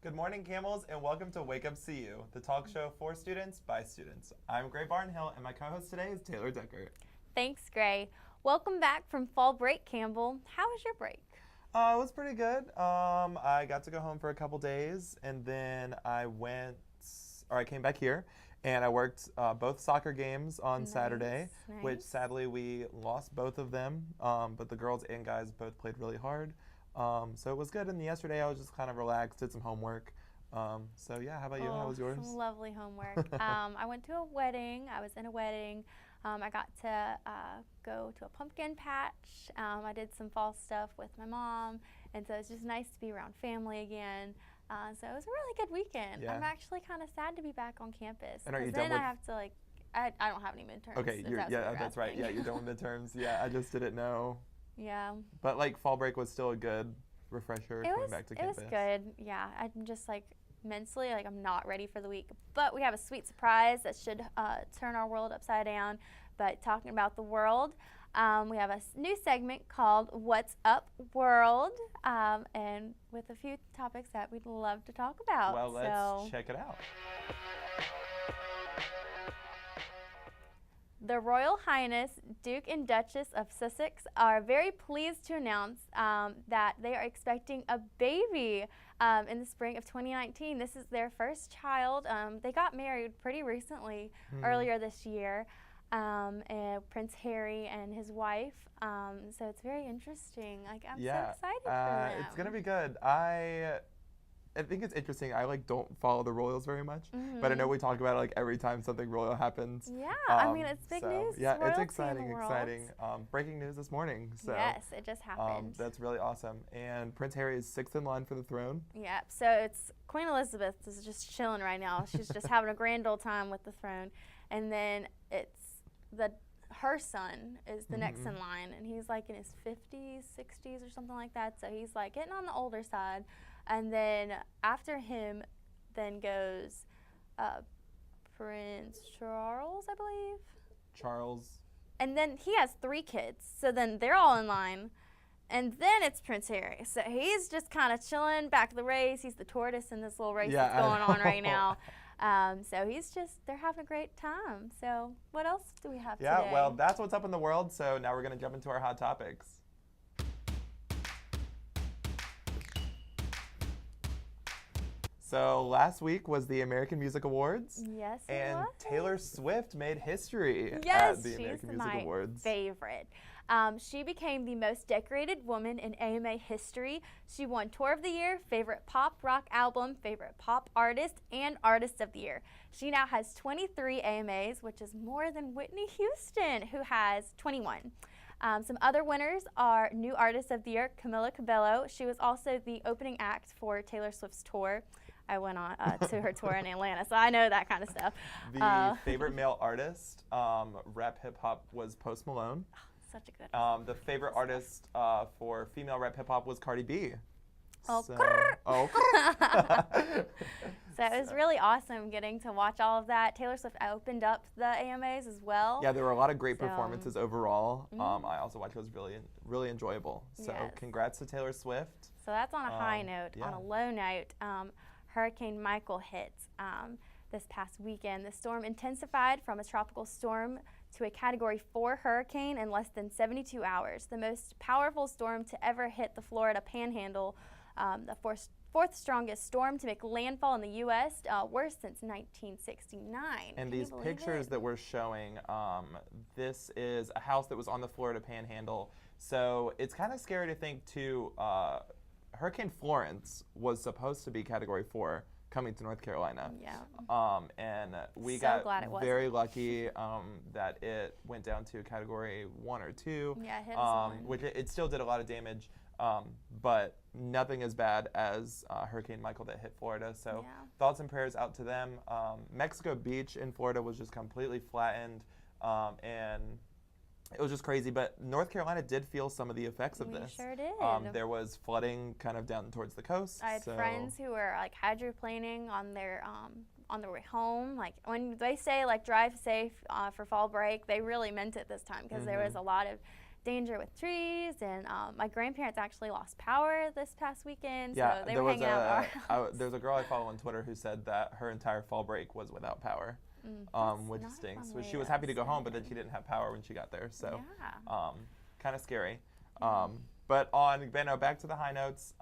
Good morning, Camels, and welcome to Wake Up CU, the talk show for students by students. I'm Gray Barnhill, and my co-host today is Taylor Decker. Thanks, Gray. Welcome back from fall break, Campbell. How was your break? It was pretty good. I got to go home for a couple days, and then I came back here, and I worked both soccer games on Saturday, which sadly we lost both of them, but the girls and guys both played really hard. So it was good, and yesterday I was just kind of relaxed, did some homework. So yeah, how about you? How was yours? Some lovely homework. I went to a wedding. I was in a wedding. I got to go to a pumpkin patch. I did some fall stuff with my mom, and so it's just nice to be around family again. So it was a really good weekend. Yeah. I'm actually kind of sad to be back on campus. And are you done with? I have to I don't have any midterms. Okay, that's right. Yeah, you're done with midterms. Yeah, I just didn't know. Yeah. But fall break was still a good refresher coming back to campus. It was good. Yeah, I'm just mentally I'm not ready for the week. But we have a sweet surprise that should turn our world upside down. But talking about the world, we have a new segment called What's Up World, and with a few topics that we'd love to talk about. Well, let's check it out. The Royal Highness Duke and Duchess of Sussex are very pleased to announce that they are expecting a baby in the spring of 2019. This is their first child. They got married pretty recently, earlier this year, and Prince Harry and his wife. So it's very interesting. I'm so excited for them. It's going to be good. I think it's interesting. I don't follow the royals very much, but I know we talk about it every time something royal happens. Yeah, I mean it's big news. Yeah, it's exciting. Breaking news this morning. So yes, it just happened. That's really awesome. And Prince Harry is 6th in line for the throne. Yeah, so it's Queen Elizabeth is just chilling right now. She's just having a grand old time with the throne, and then her son is the next in line, and he's in his 50s, 60s, or something like that. So he's getting on the older side. And then after him, then goes Prince Charles, I believe. Charles. And then he has 3 kids, so then they're all in line. And then it's Prince Harry. So he's just kind of chilling back of the race. He's the tortoise in this little race that's going on right now. So they're having a great time. So what else do we have today? Yeah, well, that's what's up in the world. So now we're going to jump into our hot topics. So last week was the American Music Awards. Yes, and was. Taylor Swift made history at the American Music Awards. Favorite. She became the most decorated woman in AMA history. She won Tour of the Year, Favorite Pop Rock Album, Favorite Pop Artist, and Artist of the Year. She now has 23 AMAs, which is more than Whitney Houston, who has 21. Some other winners are New Artist of the Year, Camila Cabello. She was also the opening act for Taylor Swift's tour. I went on to her tour in Atlanta, so I know that kind of stuff. The favorite male artist, rap hip hop, was Post Malone. Oh, such a good. The favorite artist for female rap hip hop was Cardi B. Oh, so it was really awesome getting to watch all of that. Taylor Swift opened up the AMAs as well. Yeah, there were a lot of great performances overall. I also watched it. It was really, really enjoyable. So congrats to Taylor Swift. So that's on a high note. Yeah. On a low note, Hurricane Michael hit this past weekend. The storm intensified from a tropical storm to a Category 4 hurricane in less than 72 hours. The most powerful storm to ever hit the Florida Panhandle, the fourth strongest storm to make landfall in the U.S., worst since 1969. And these pictures that we're showing, this is a house that was on the Florida Panhandle. So it's kind of scary to think, too, Hurricane Florence was supposed to be Category 4 coming to North Carolina. Yeah. And we got very lucky that it went down to Category 1 or 2. Yeah, it hit us which it still did a lot of damage, but nothing as bad as Hurricane Michael that hit Florida. So thoughts and prayers out to them. Mexico Beach in Florida was just completely flattened, and it was just crazy, but North Carolina did feel some of the effects of this. We sure did. There was flooding kind of down towards the coast. I had friends who were hydroplaning on their way home. When they say drive safe for fall break, they really meant it this time because there was a lot of danger with trees, and my grandparents actually lost power this past weekend, Yeah, so they were hanging out at our house. There's a girl I follow on Twitter who said that her entire fall break was without power, which stinks. So she was happy to go home, but then she didn't have power when she got there, so kind of scary. But back to the high notes.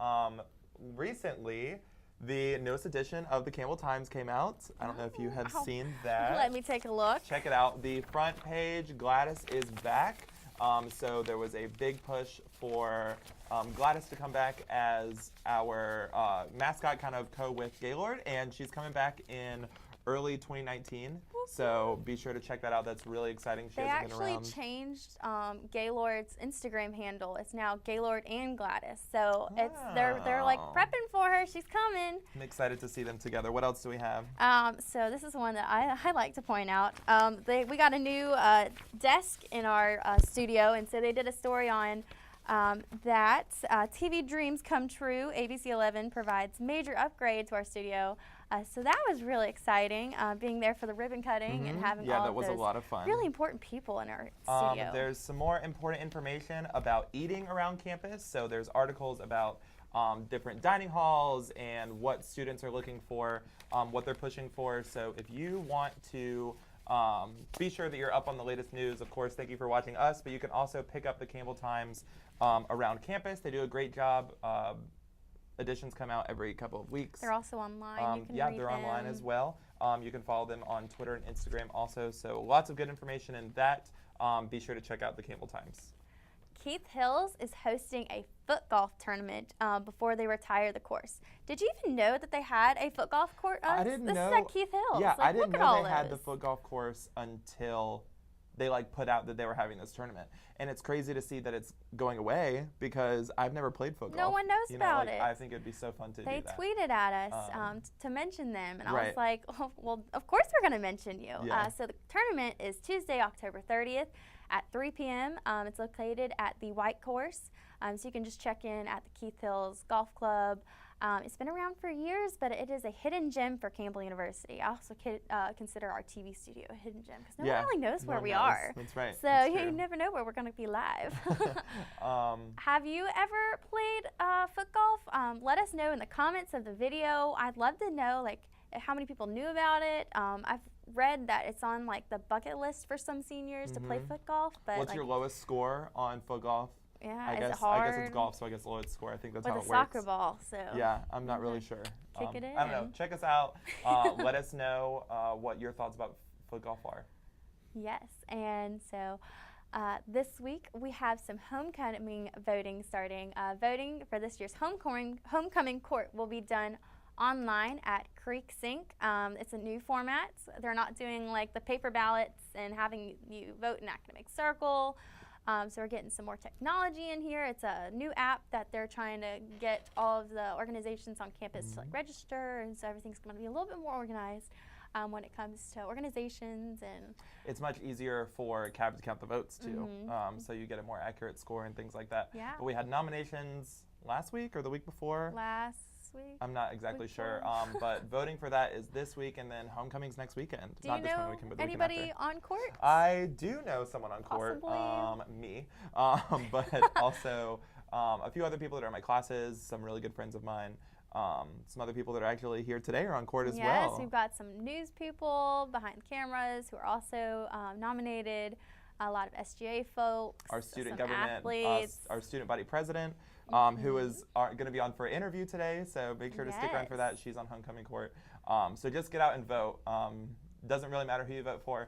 Recently, the newest edition of the Campbell Times came out. I don't know if you have seen that. Let me take a look. Check it out. The front page, Gladys is back. So there was a big push for Gladys to come back as our mascot, kind of with Gaylord, and she's coming back in early 2019. So be sure to check that out. That's really exciting. They actually changed Gaylord's Instagram handle. It's now Gaylord and Gladys. So they're like prepping for her. She's coming. I'm excited to see them together. What else do we have? So this is one that I like to point out. We got a new desk in our studio, and so they did a story on that TV dreams come true. ABC 11 provides major upgrade to our studio. So that was really exciting, being there for the ribbon cutting and having all that was of a lot of fun. Really important people in our studio. There's some more important information about eating around campus. So there's articles about different dining halls and what students are looking for, what they're pushing for. So if you want to be sure that you're up on the latest news, of course, thank you for watching us, but you can also pick up the Campbell Times around campus. They do a great job. Editions come out every couple of weeks. They're also online. You can read they're them. online as well. You can follow them on Twitter and Instagram also. So lots of good information in that. Be sure to check out the Campbell Times. Keith Hills is hosting a foot golf tournament before they retire the course. Did you even know that they had a foot golf course? I didn't know. This is at Keith Hills. Yeah, I didn't know they had those. the foot golf course until they put out that they were having this tournament. And it's crazy to see that it's going away because I've never played foot golf. No one knows about it. I think it'd be so fun to do that. They tweeted at us to mention them, and I was like, oh, well, of course we're going to mention you. Yeah. So the tournament is Tuesday, October 30th at 3 p.m. It's located at the White Course, so you can just check in at the Keith Hills Golf Club. It's been around for years, but it is a hidden gem for Campbell University. I also consider our TV studio a hidden gem because no one really knows where we are. That's right. So you never know where we're going to be live. Have you ever played foot golf? Let us know in the comments of the video. I'd love to know how many people knew about it. I've read that it's on the bucket list for some seniors to play foot golf. But what's your lowest score on foot golf? Yeah, I guess it's golf, so I guess lowest score. I think that's how it works. With a soccer ball, so. Yeah, I'm not really sure. Kick it in. I don't know. Check us out. Let us know what your thoughts about foot golf are. Yes, and so this week we have some homecoming voting starting. Voting for this year's homecoming court will be done online at Creek Sync. It's a new format. They're not doing the paper ballots and having you vote in academic circle. So we're getting some more technology in here. It's a new app that they're trying to get all of the organizations on campus to register, and so everything's going to be a little bit more organized when it comes to organizations. And it's much easier for CAB to count the votes too, so you get a more accurate score and things like that. Yeah. But we had nominations last week or the week before. Last week. I'm not exactly sure, but voting for that is this week, and then homecoming's next weekend. Do you know anybody on court? I do know someone on court. Possibly. Me. But also a few other people that are in my classes, some really good friends of mine. Some other people that are actually here today are on court as well. Yes, we've got some news people behind the cameras who are also nominated. A lot of SGA folks, our student some government, athletes. Our student body president, who is going to be on for an interview today, so make sure to stick around for that. She's on homecoming court. So just get out and vote. Doesn't really matter who you vote for,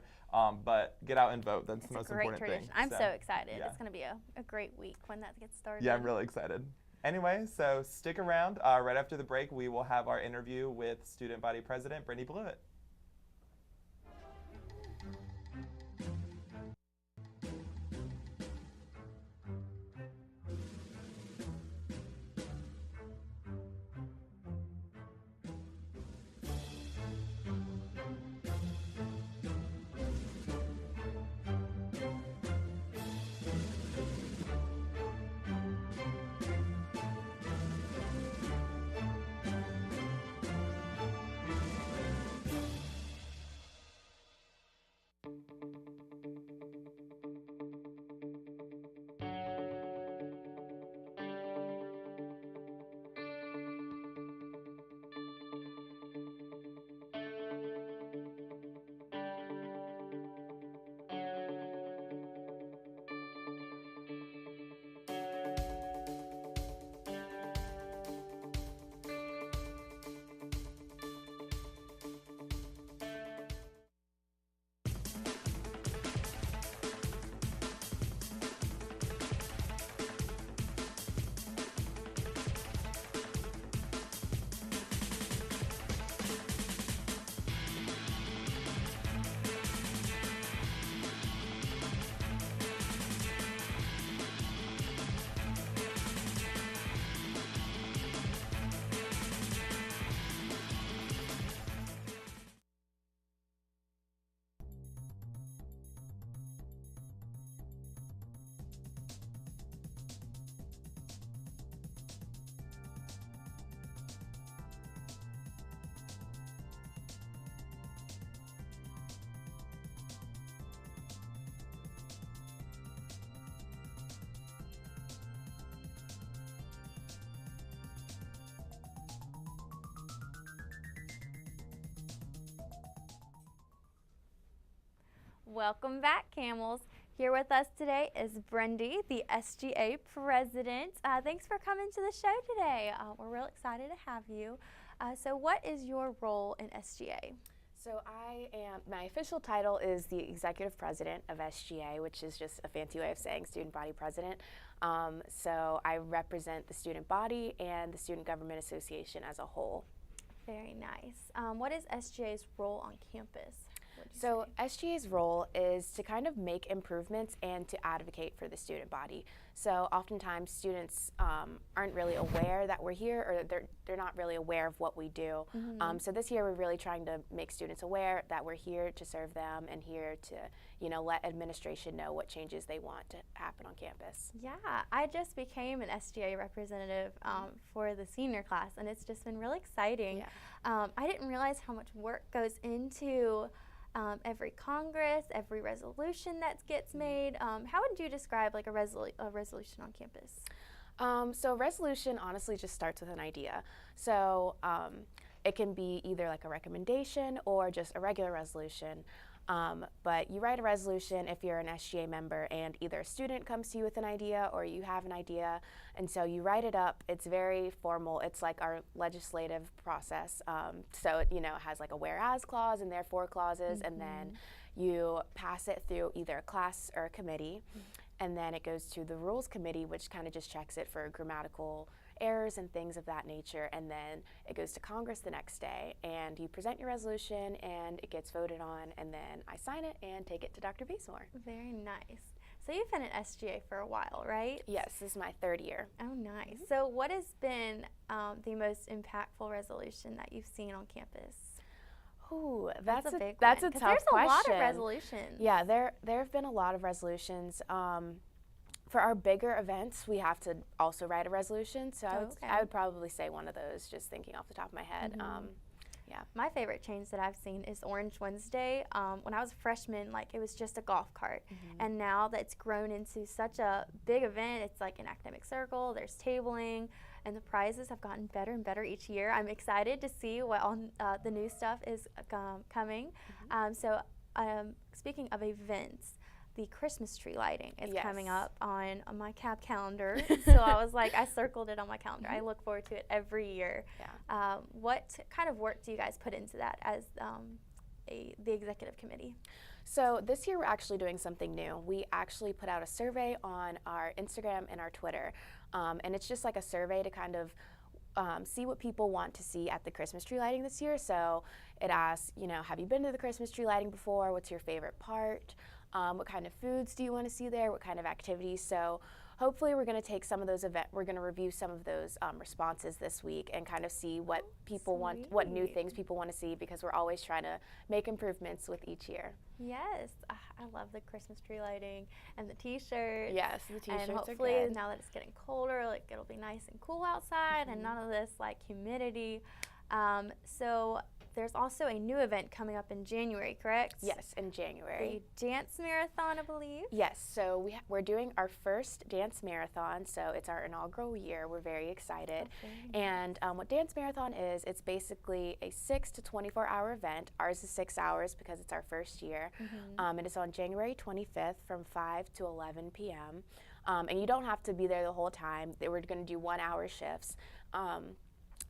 but get out and vote. That's the most important thing. I'm so excited. Yeah. It's going to be a great week when that gets started. Yeah, I'm really excited. Anyway, so stick around. Right after the break, we will have our interview with student body president, Brittany Blewett. Welcome back, Camels. Here with us today is Brendy, the SGA president. Thanks for coming to the show today. We're real excited to have you. So what is your role in SGA? So my official title is the executive president of SGA, which is just a fancy way of saying student body president. So I represent the student body and the Student Government Association as a whole. Very nice. What is SGA's role on campus? So SGA's role is to kind of make improvements and to advocate for the student body. So oftentimes students aren't really aware that we're here, or they're not really aware of what we do. So this year we're really trying to make students aware that we're here to serve them and here to, let administration know what changes they want to happen on campus. Yeah, I just became an SGA representative for the senior class, and it's just been really exciting. Yeah. I didn't realize how much work goes into every Congress, every resolution that gets made. How would you describe like a resolution on campus? So a resolution honestly just starts with an idea. So it can be either like a recommendation or just a regular resolution. But you write a resolution if you're an SGA member and either a student comes to you with an idea or you have an idea, and so you write it up. It's very formal. It's like our legislative process. So it has like a whereas clause and therefore clauses, and then you pass it through either a class or a committee, and then it goes to the rules committee, which kind of just checks it for grammatical errors and things of that nature, and then it goes to Congress the next day, and you present your resolution and it gets voted on, and then I sign it and take it to Dr. Besor. Very nice. So you've been at SGA for a while, right? Yes, this is my 3rd year. Oh, nice. So what has been the most impactful resolution that you've seen on campus? Ooh, that's a big that's one, a 'cause tough there's question. There's a lot of resolutions. Yeah, there have been a lot of resolutions. For our bigger events, we have to also write a resolution. So I would probably say one of those, just thinking off the top of my head. Yeah. My favorite change that I've seen is Orange Wednesday. When I was a freshman, it was just a golf cart. And now that it's grown into such a big event, it's like an academic circle, there's tabling, and the prizes have gotten better and better each year. I'm excited to see what all the new stuff is coming. Speaking of events, the Christmas tree lighting is coming up on my CAB calendar. So I was like, I circled it on my calendar. I look forward to it every year. Yeah. What kind of work do you guys put into that as the executive committee? So this year we're actually doing something new. We actually put out a survey on our Instagram and our Twitter. And it's just like a survey to kind of see what people want to see at the Christmas tree lighting this year. So it asks, have you been to the Christmas tree lighting before? What's your favorite part? What kind of foods do you want to see there? What kind of activities? So hopefully we're going to take some of those we're going to review some of those responses this week and kind of see what people want, what new things people want to see, because we're always trying to make improvements with each year. Yes, I love the Christmas tree lighting and the t-shirts. Yes, the t-shirts and hopefully are good. Now that it's getting colder, it'll be nice and cool outside and none of this humidity. So there's also a new event coming up in January, correct? Yes, in January. The dance marathon, I believe. Yes, so we're doing our first dance marathon, so it's our inaugural year. We're very excited. And what dance marathon is, it's basically a 6 to 24-hour event. Ours is 6 hours because it's our first year. And it's on January 25th from 5 to 11 p.m. And you don't have to be there the whole time. We're going to do 1-hour shifts.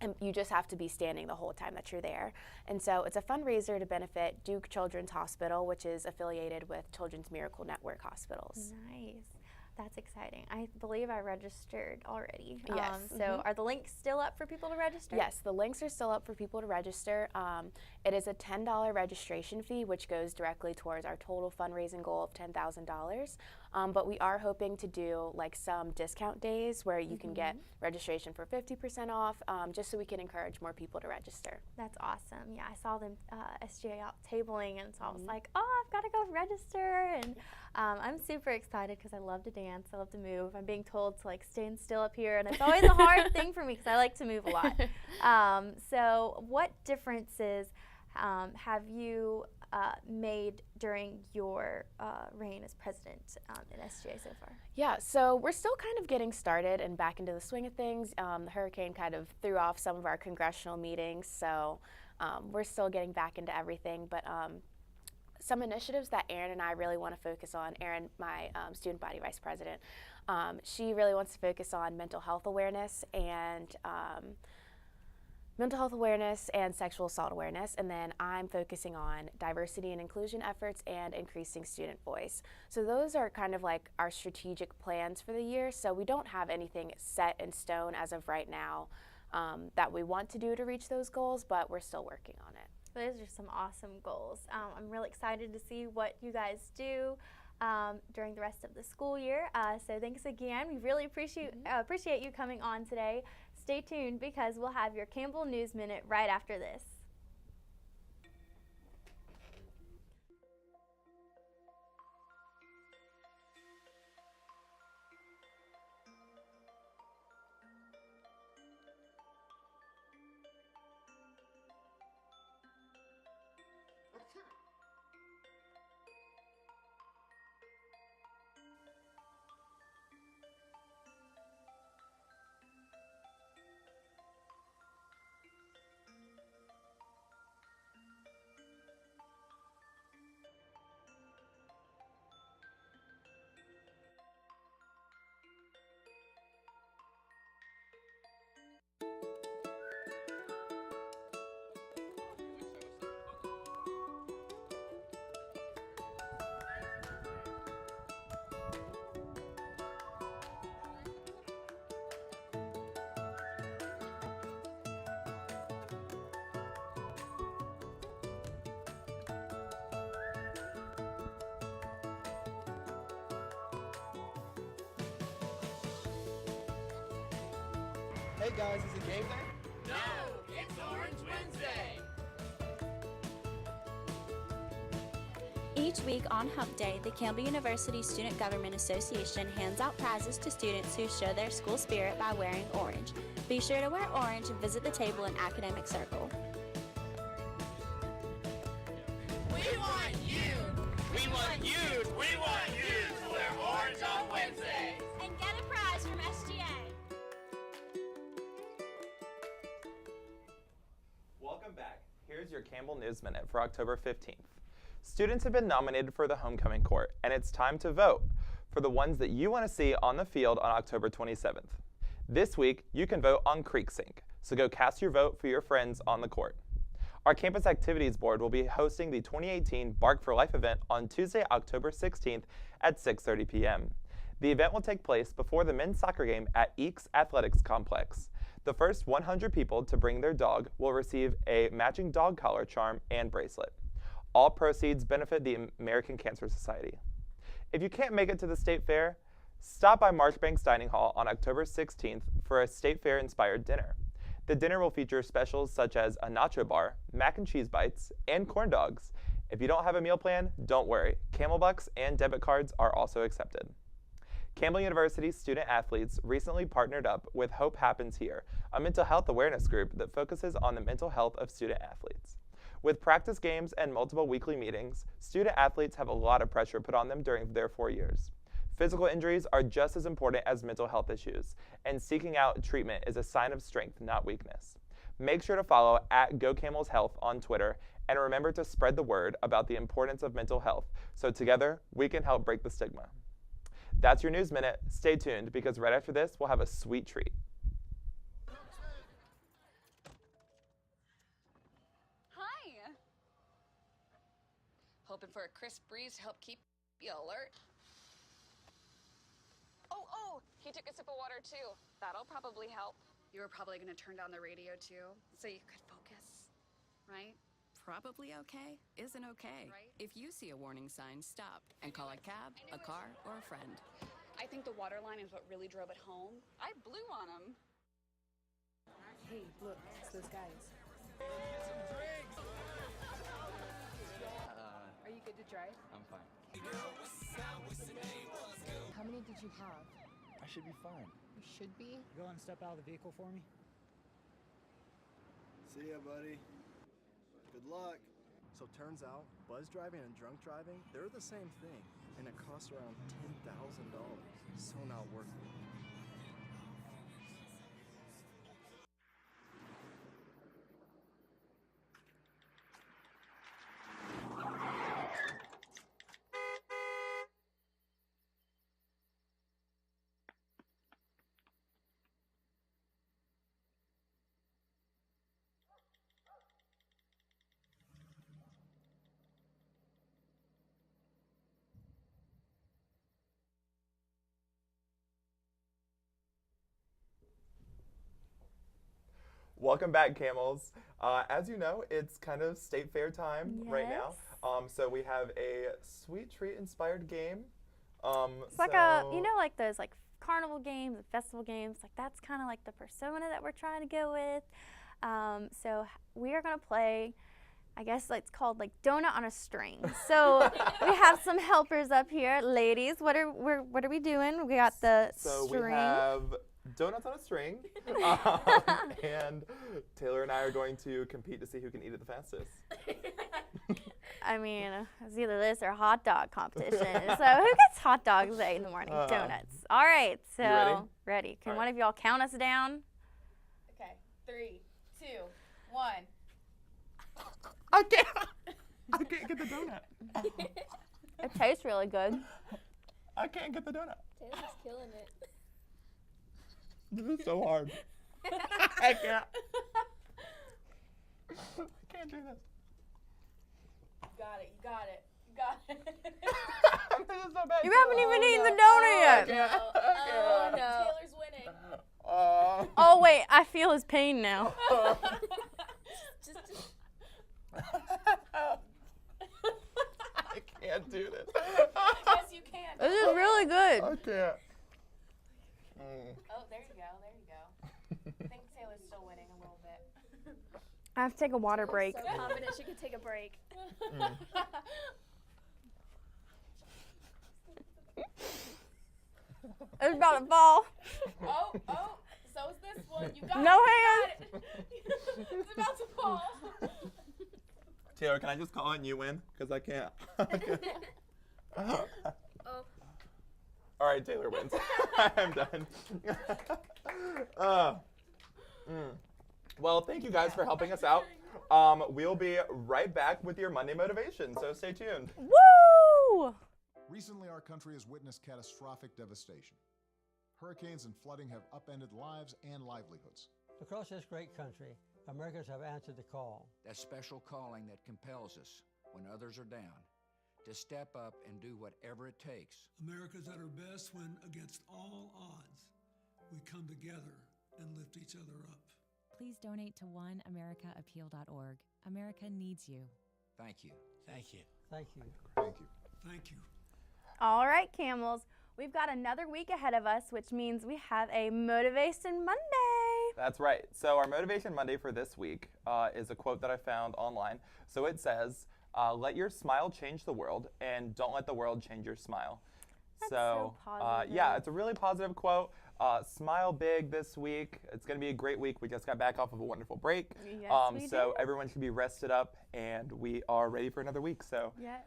And you just have to be standing the whole time that you're there. And so it's a fundraiser to benefit Duke Children's Hospital, which is affiliated with Children's Miracle Network hospitals. Nice. That's exciting. I believe I registered already. Yes. So are the links still up for people to register? Yes, the links are still up for people to register. It is a $10 registration fee, which goes directly towards our total fundraising goal of $10,000. But we are hoping to do some discount days where you can get registration for 50% off, just so we can encourage more people to register. That's awesome. Yeah, I saw them SGA out tabling, and so I was like, oh, I've got to go register. And I'm super excited because I love to dance. I love to move. I'm being told to stand still up here, and it's always a hard thing for me because I like to move a lot. So what differences have you made during your reign as president in SGA so far? Yeah, so we're still kind of getting started and back into the swing of things. The hurricane kind of threw off some of our congressional meetings, so we're still getting back into everything. But some initiatives that Erin and I really want to focus on. Erin, my student body vice president, she really wants to focus on mental health awareness and sexual assault awareness, and then I'm focusing on diversity and inclusion efforts and increasing student voice. So those are kind of like our strategic plans for the year. So we don't have anything set in stone as of right now that we want to do to reach those goals, but we're still working on it. Those are some awesome goals. I'm really excited to see what you guys do during the rest of the school year. So thanks again. We really appreciate you coming on today. Stay tuned because we'll have your Campbell News Minute right after this. Hey guys, is it game day? No, it's Orange Wednesday. Each week on Hump Day, the Campbell University Student Government Association hands out prizes to students who show their school spirit by wearing orange. Be sure to wear orange and visit the table in Academic Circle. We want you. We want you. We want you to wear orange on Wednesday. And get a prize from SGA. Welcome back. Here's your Campbell News Minute for October 15th. Students have been nominated for the homecoming court, and it's time to vote for the ones that you want to see on the field on October 27th. This week, you can vote on Creek Sink, so go cast your vote for your friends on the court. Our Campus Activities Board will be hosting the 2018 Bark for Life event on Tuesday, October 16th at 6:30 p.m. The event will take place before the men's soccer game at Eakes Athletics Complex. The first 100 people to bring their dog will receive a matching dog collar, charm, and bracelet. All proceeds benefit the American Cancer Society. If you can't make it to the State Fair, stop by Marchbanks Dining Hall on October 16th for a State Fair-inspired dinner. The dinner will feature specials such as a nacho bar, mac and cheese bites, and corn dogs. If you don't have a meal plan, don't worry. Camel Bucks and debit cards are also accepted. Campbell University's student athletes recently partnered up with Hope Happens Here, a mental health awareness group that focuses on the mental health of student athletes. With practice games and multiple weekly meetings, student athletes have a lot of pressure put on them during their 4 years. Physical injuries are just as important as mental health issues, and seeking out treatment is a sign of strength, not weakness. Make sure to follow @GoCamelsHealth on Twitter, and remember to spread the word about the importance of mental health, so together we can help break the stigma. That's your News Minute. Stay tuned, because right after this, we'll have a sweet treat. Hi. Hoping for a crisp breeze to help keep you alert. Oh, he took a sip of water too. That'll probably help. You were probably going to turn down the radio too, so you could focus, right? Probably okay isn't okay. Right? If you see a warning sign, stop and call a cab, a car, or a friend. I think the water line is what really drove it home. I blew on him. Hey, look, it's those guys. Are you good to drive? I'm fine. How many did you have? I should be fine. You should be. Go and step out of the vehicle for me. See ya, buddy. Good luck. So turns out, buzz driving and drunk driving, they're the same thing, and it costs around $10,000. So not worth it. Welcome back, Camels. As you know, it's kind of state fair time right now. So we have a sweet treat inspired game. It's like a, you know, like those like carnival games and festival games. Like that's kind of like the persona that we're trying to go with. So we are gonna play. I guess it's called like donut on a string. So we have some helpers up here, ladies. What are we doing? We got the so string. We have donuts on a string, and Taylor and I are going to compete to see who can eat it the fastest. I mean, it's either this or a hot dog competition. So who gets hot dogs at 8 in the morning? Donuts. All right. So you ready? Can All one of y'all count us down? Okay. 3, 2, 1. I can't get the donut. It tastes really good. I can't get the donut. Taylor's killing it. This is so hard. I can't. I can't do this. You got it. This is so bad. You haven't even eaten the donut yet. Oh no. Taylor's winning. Oh wait, I feel his pain now. Just I can't do this. Yes, you can. This is really good. I can't. Oh, there you go. I think Taylor's still winning a little bit. I have to take a water break. So confident she could take a break. It's about to fall. Oh, so's this one. You got No it. hands. It's about to fall. Taylor, can I just call it and you win? Because I can't. Oh. All right, Taylor wins. I'm done. Well, thank you guys for helping us out. We'll be right back with your Monday motivation, so stay tuned. Woo! Recently, our country has witnessed catastrophic devastation. Hurricanes and flooding have upended lives and livelihoods. Across this great country, Americans have answered the call. That special calling that compels us when others are down, to step up and do whatever it takes. America's at her best when, against all odds, we come together and lift each other up. Please donate to oneamericaappeal.org. America needs you. Thank you. Thank you. Thank you. Thank you. Thank you. All right, Camels. We've got another week ahead of us, which means we have a Motivation Monday. That's right. So our Motivation Monday for this week is a quote that I found online. So it says, let your smile change the world, and don't let the world change your smile. That's so positive. Yeah, it's a really positive quote. Smile big this week. It's going to be a great week. We just got back off of a wonderful break. Yes, we so did. everyone should be rested up, and we are ready for another week. So yes.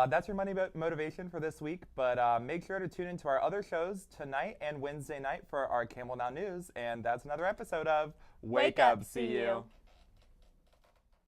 That's your Monday motivation for this week. But make sure to tune into our other shows tonight and Wednesday night for our Campbell Now News. And that's another episode of Wake Up. See you.